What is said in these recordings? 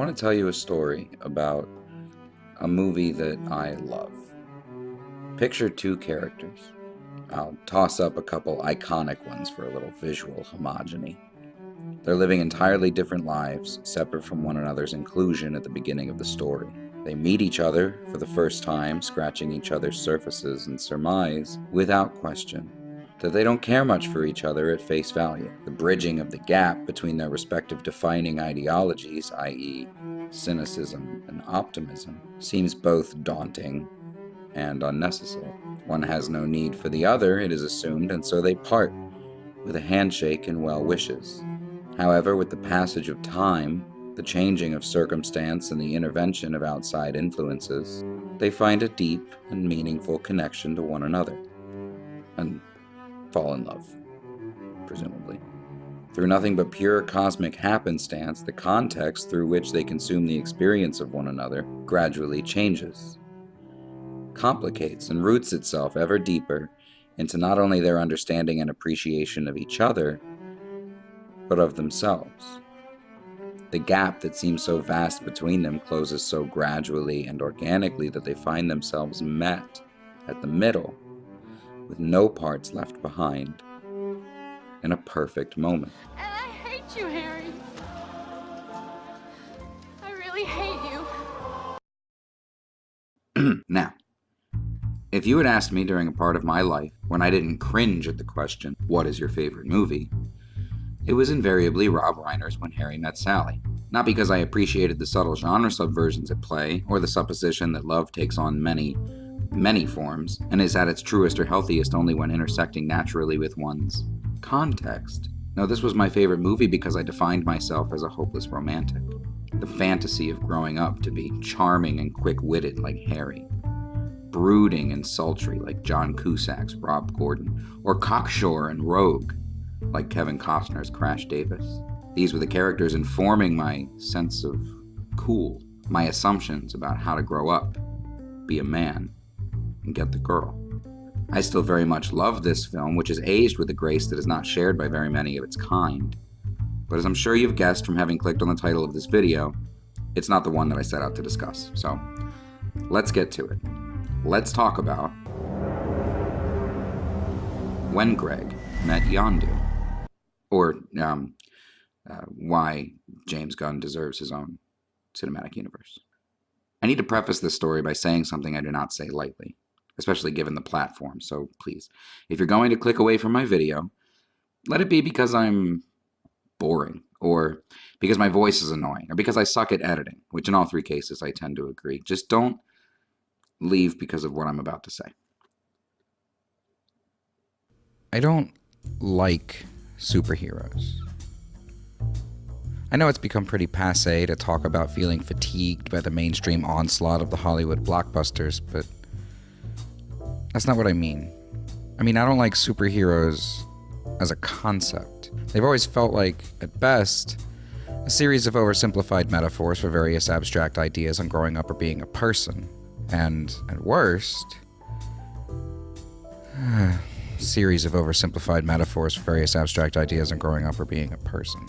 want to tell you a story about a movie that I love. Picture two characters. I'll toss up a couple iconic ones for a little visual homogeny. They're living entirely different lives, separate from one another's inclusion at the beginning of the story. They meet each other for the first time, scratching each other's surfaces, and surmise, without question, that they don't care much for each other at face value. The bridging of the gap between their respective defining ideologies, i.e., cynicism and optimism, seems both daunting and unnecessary. One has no need for the other, it is assumed, and so they part with a handshake and well wishes. However, with the passage of time, the changing of circumstance, and the intervention of outside influences, they find a deep and meaningful connection to one another, and fall in love, presumably. Through nothing but pure cosmic happenstance, the context through which they consume the experience of one another gradually changes, complicates, and roots itself ever deeper into not only their understanding and appreciation of each other, but of themselves. The gap that seems so vast between them closes so gradually and organically that they find themselves met at the middle, with no parts left behind, in a perfect moment. And I hate you, Harry. I really hate you. Now, if you had asked me during a part of my life when I didn't cringe at the question, what is your favorite movie? It was invariably Rob Reiner's When Harry Met Sally. Not because I appreciated the subtle genre subversions at play, or the supposition that love takes on many forms, and is at its truest or healthiest only when intersecting naturally with one's context. No, this was my favorite movie because I defined myself as a hopeless romantic. The fantasy of growing up to be charming and quick-witted like Harry, brooding and sultry like John Cusack's Rob Gordon, or cocksure and rogue like Kevin Costner's Crash Davis. These were the characters informing my sense of cool, my assumptions about how to grow up, be a man, and get the girl. I still very much love this film, which is aged with a grace that is not shared by very many of its kind. But as I'm sure you've guessed from having clicked on the title of this video, it's not the one that I set out to discuss. So, let's get to it. Let's talk about When Greg Met Yondu, or why James Gunn deserves his own cinematic universe. I need to preface this story by saying something I do not say lightly, especially given the platform, so please, if you're going to click away from my video, let it be because I'm boring, or because my voice is annoying, or because I suck at editing, which in all three cases I tend to agree. Just don't leave because of what I'm about to say. I don't like superheroes. I know it's become pretty passé to talk about feeling fatigued by the mainstream onslaught of the Hollywood blockbusters, but that's not what I mean. I don't like superheroes as a concept. They've always felt like, at best, a series of oversimplified metaphors for various abstract ideas on growing up or being a person. And, at worst, a series of oversimplified metaphors for various abstract ideas on growing up or being a person.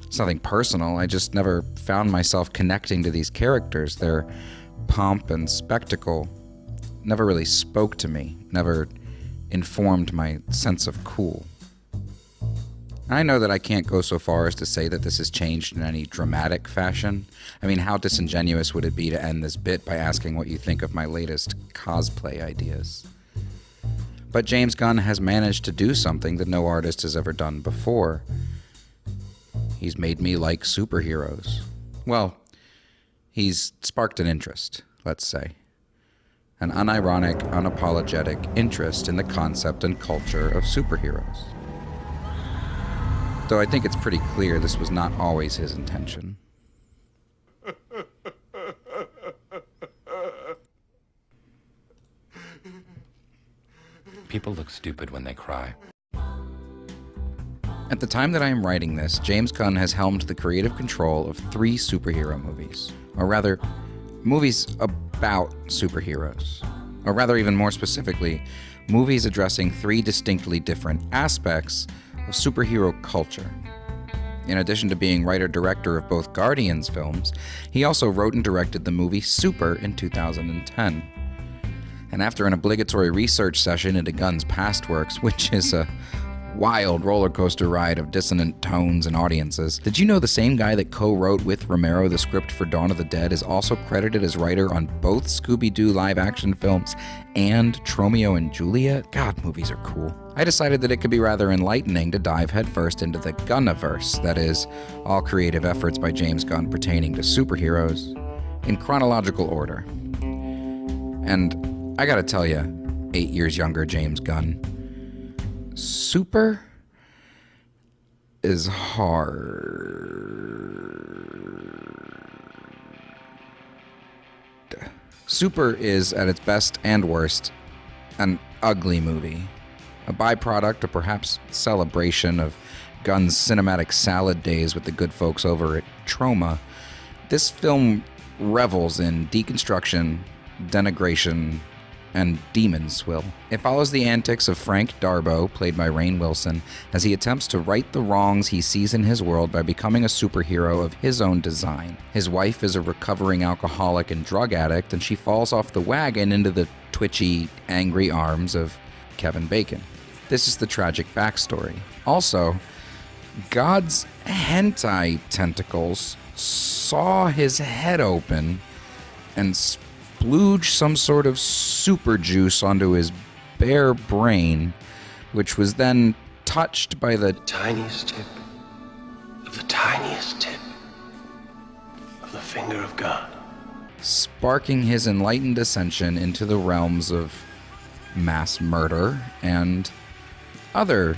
It's nothing personal, I just never found myself connecting to these characters. Their pomp and spectacle never really spoke to me, never informed my sense of cool. I know that I can't go so far as to say that this has changed in any dramatic fashion. How disingenuous would it be to end this bit by asking what you think of my latest cosplay ideas? But James Gunn has managed to do something that no artist has ever done before. He's made me like superheroes. Well, he's sparked an interest, let's say. An unironic, unapologetic interest in the concept and culture of superheroes. Though I think it's pretty clear this was not always his intention. People look stupid when they cry. At the time that I am writing this, James Gunn has helmed the creative control of 3 superhero movies. Or rather, movies about superheroes. Or rather, even more specifically, movies addressing 3 distinctly different aspects of superhero culture. In addition to being writer-director of both Guardians films, he also wrote and directed the movie Super in 2010. And after an obligatory research session into Gunn's past works, which is a wild roller coaster ride of dissonant tones and audiences, did you know the same guy that co-wrote with Romero the script for Dawn of the Dead is also credited as writer on both Scooby-Doo live-action films and Tromeo and Juliet? God, movies are cool. I decided that it could be rather enlightening to dive headfirst into the Gunniverse, that is, all creative efforts by James Gunn pertaining to superheroes, in chronological order. And I gotta tell you, 8 years younger James Gunn, Super is hard. Super is, at its best and worst, an ugly movie. A byproduct, or perhaps celebration, of Gunn's cinematic salad days with the good folks over at Troma. This film revels in deconstruction, denigration, and demon swill. It follows the antics of Frank Darbo, played by Rainn Wilson, as he attempts to right the wrongs he sees in his world by becoming a superhero of his own design. His wife is a recovering alcoholic and drug addict, and she falls off the wagon into the twitchy, angry arms of Kevin Bacon. This is the tragic backstory. Also, God's hentai tentacles saw his head open and splooge some sort of super juice onto his bare brain, which was then touched by the tiniest tip of the tiniest tip of the finger of God, sparking his enlightened ascension into the realms of mass murder and other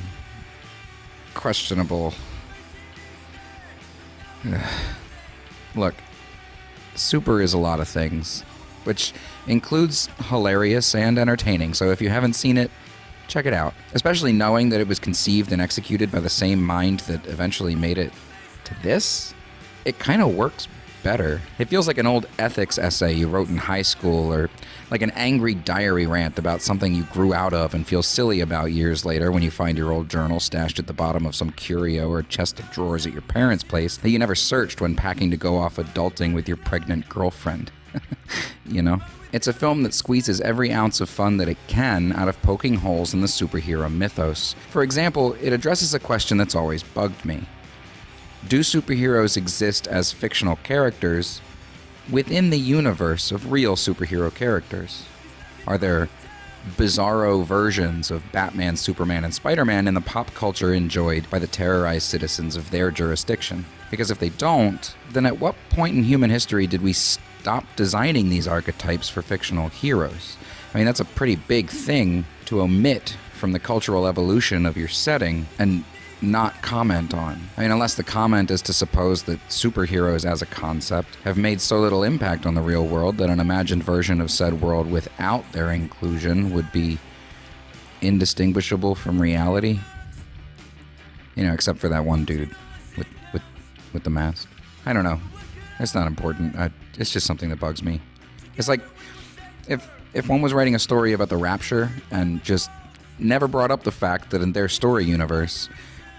questionable... Look, Super is a lot of things, which includes hilarious and entertaining, so if you haven't seen it, check it out. Especially knowing that it was conceived and executed by the same mind that eventually made it to this, it kind of works better. It feels like an old ethics essay you wrote in high school, or like an angry diary rant about something you grew out of and feel silly about years later when you find your old journal stashed at the bottom of some curio or chest of drawers at your parents' place that you never searched when packing to go off adulting with your pregnant girlfriend. You know? It's a film that squeezes every ounce of fun that it can out of poking holes in the superhero mythos. For example, it addresses a question that's always bugged me. Do superheroes exist as fictional characters within the universe of real superhero characters? Are there bizarro versions of Batman, Superman, and Spider-Man in the pop culture enjoyed by the terrorized citizens of their jurisdiction? Because if they don't, then at what point in human history did we stop designing these archetypes for fictional heroes? I mean, that's a pretty big thing to omit from the cultural evolution of your setting and not comment on. I mean, unless the comment is to suppose that superheroes as a concept have made so little impact on the real world that an imagined version of said world without their inclusion would be indistinguishable from reality. You know, except for that one dude with the mask. I don't know. It's not important. It's just something that bugs me. It's like if one was writing a story about the Rapture and just never brought up the fact that in their story universe,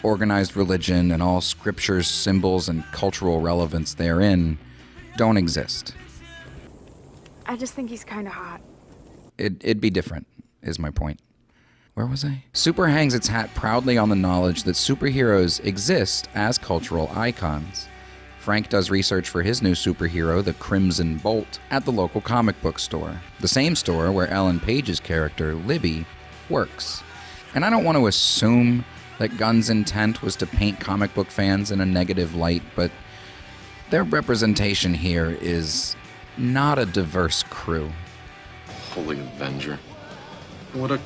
organized religion and all scripture's symbols and cultural relevance therein don't exist. I just think he's kind of hot. It'd be different, is my point. Where was I? Super hangs its hat proudly on the knowledge that superheroes exist as cultural icons. Frank does research for his new superhero, the Crimson Bolt, at the local comic book store. The same store where Ellen Page's character, Libby, works. And I don't want to assume that Gunn's intent was to paint comic book fans in a negative light, but their representation here is not a diverse crew. Holy Avenger. What a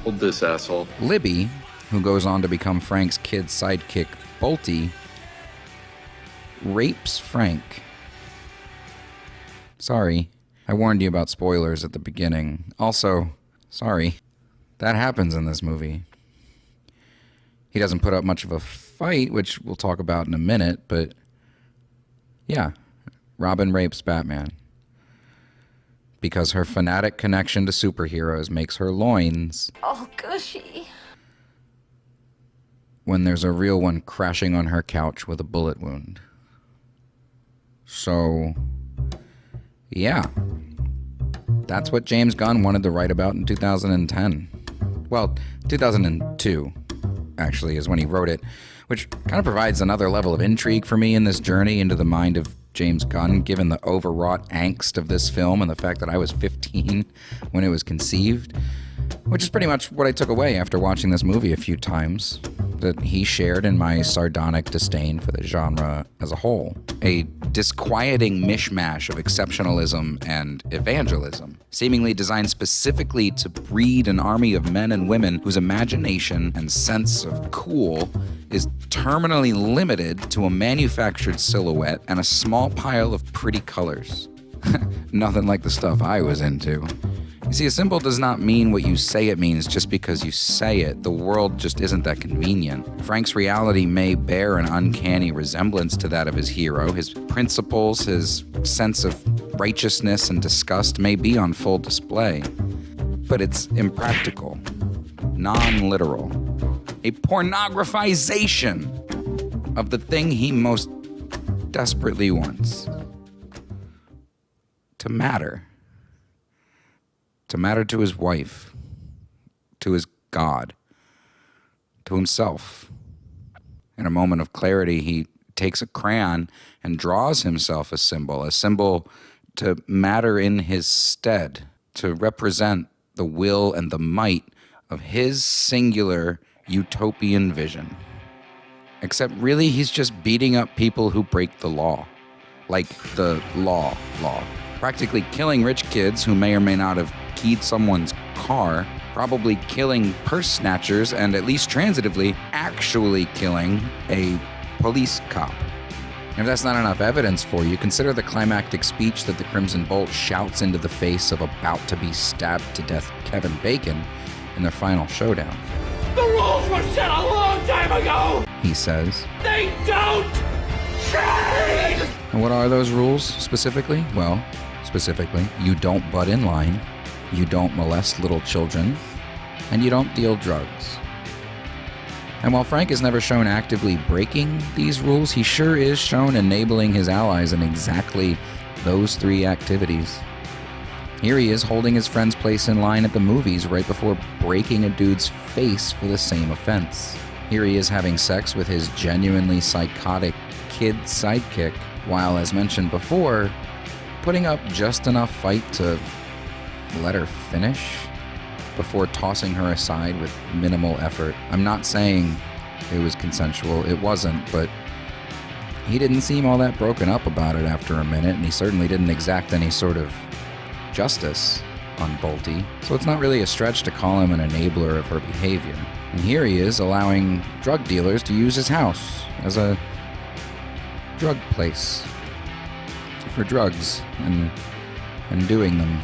Hold this, asshole. Libby, who goes on to become Frank's kid sidekick, Bolty, rapes Frank. Sorry. I warned you about spoilers at the beginning. Also, sorry. That happens in this movie. He doesn't put up much of a fight, which we'll talk about in a minute, but yeah, Robin rapes Batman. Because her fanatic connection to superheroes makes her loins All gushy. when there's a real one crashing on her couch with a bullet wound. So, yeah. That's what James Gunn wanted to write about in 2010. Well, 2002, actually, is when he wrote it, which kind of provides another level of intrigue for me in this journey into the mind of James Gunn, given the overwrought angst of this film and the fact that I was 15 when it was conceived, which is pretty much what I took away after watching this movie a few times, that he shared in my sardonic disdain for the genre as a whole. A disquieting mishmash of exceptionalism and evangelism, seemingly designed specifically to breed an army of men and women whose imagination and sense of cool is terminally limited to a manufactured silhouette and a small pile of pretty colors. Nothing like the stuff I was into. You see, a symbol does not mean what you say it means just because you say it. The world just isn't that convenient. Frank's reality may bear an uncanny resemblance to that of his hero. His principles, his sense of righteousness and disgust may be on full display. But it's impractical, non-literal, a pornographization of the thing he most desperately wants: to matter. To matter to his wife, to his God, to himself. In a moment of clarity, he takes a crayon and draws himself a symbol to matter in his stead, to represent the will and the might of his singular utopian vision. Except really, he's just beating up people who break the law. Like the law. Practically killing rich kids who may or may not have keyed someone's car, probably killing purse snatchers, and at least transitively actually killing a police cop. If that's not enough evidence for you, consider the climactic speech that the Crimson Bolt shouts into the face of about to be stabbed to death Kevin Bacon in their final showdown. The rules were set a long time ago! He says, They don't change! and what are those rules specifically? Well, specifically, you don't butt in line, you don't molest little children, and you don't deal drugs. And while Frank is never shown actively breaking these rules, he sure is shown enabling his allies in exactly those three activities. Here he is holding his friend's place in line at the movies right before breaking a dude's face for the same offense. Here he is having sex with his genuinely psychotic kid sidekick, while, as mentioned before, putting up just enough fight to let her finish before tossing her aside with minimal effort. I'm not saying it was consensual, it wasn't, but he didn't seem all that broken up about it after a minute, and he certainly didn't exact any sort of justice on Bolty, so it's not really a stretch to call him an enabler of her behavior. And here he is allowing drug dealers to use his house as a drug place for drugs and doing them.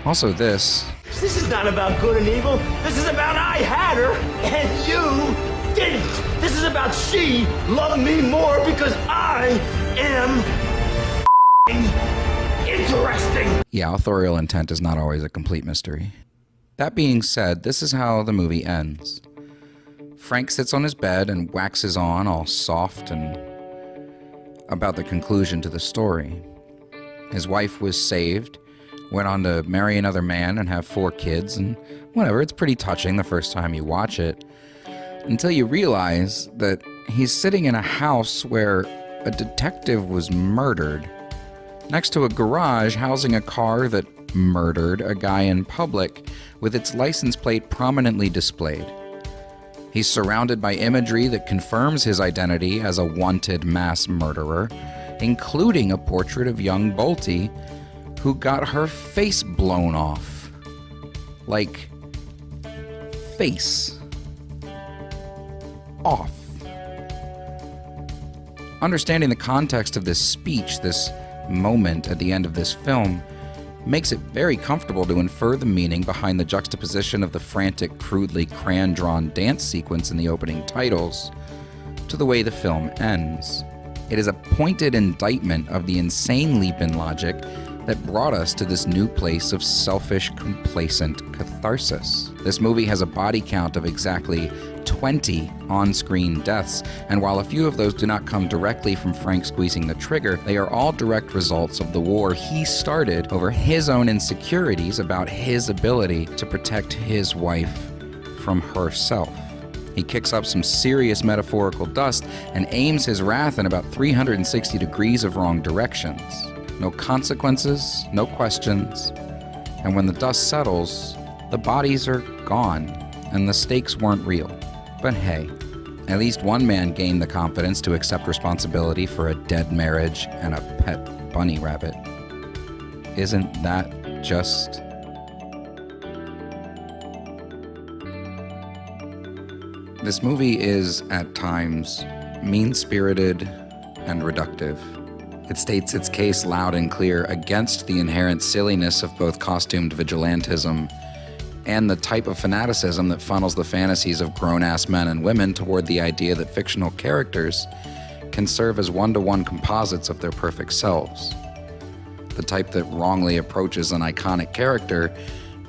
Also this This is not about good and evil. This is about I had her and you didn't. This is about she loved me more because I am interesting. Yeah, authorial intent is not always a complete mystery. That being said, this is how the movie ends. Frank sits on his bed and waxes on, all soft and about the conclusion to the story. His wife was saved, went on to marry another man and have 4 kids, and whatever, it's pretty touching the first time you watch it, until you realize that he's sitting in a house where a detective was murdered, next to a garage housing a car that murdered a guy in public with its license plate prominently displayed. He's surrounded by imagery that confirms his identity as a wanted mass murderer, including a portrait of young Bolty, who got her face blown off. Like, face off. Understanding the context of this speech, this moment at the end of this film, makes it very comfortable to infer the meaning behind the juxtaposition of the frantic, crudely crayon-drawn dance sequence in the opening titles to the way the film ends. It is a pointed indictment of the insane leap in logic that brought us to this new place of selfish, complacent catharsis. This movie has a body count of exactly 20 on-screen deaths, and while a few of those do not come directly from Frank squeezing the trigger, they are all direct results of the war he started over his own insecurities about his ability to protect his wife from herself. He kicks up some serious metaphorical dust and aims his wrath in about 360 degrees of wrong directions. No consequences, no questions, and when the dust settles, the bodies are gone, and the stakes weren't real. But hey, at least one man gained the confidence to accept responsibility for a dead marriage and a pet bunny rabbit. Isn't that just... This movie is, at times, mean-spirited and reductive. It states its case loud and clear against the inherent silliness of both costumed vigilantism and the type of fanaticism that funnels the fantasies of grown-ass men and women toward the idea that fictional characters can serve as one-to-one composites of their perfect selves. The type that wrongly approaches an iconic character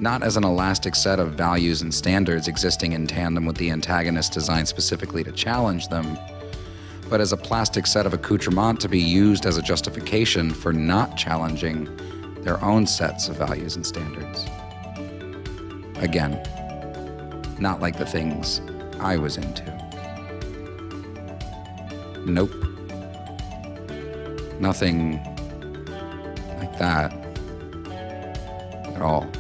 not as an elastic set of values and standards existing in tandem with the antagonist designed specifically to challenge them, but as a plastic set of accoutrement to be used as a justification for not challenging their own sets of values and standards. Again, not like the things I was into. Nope. Nothing like that at all.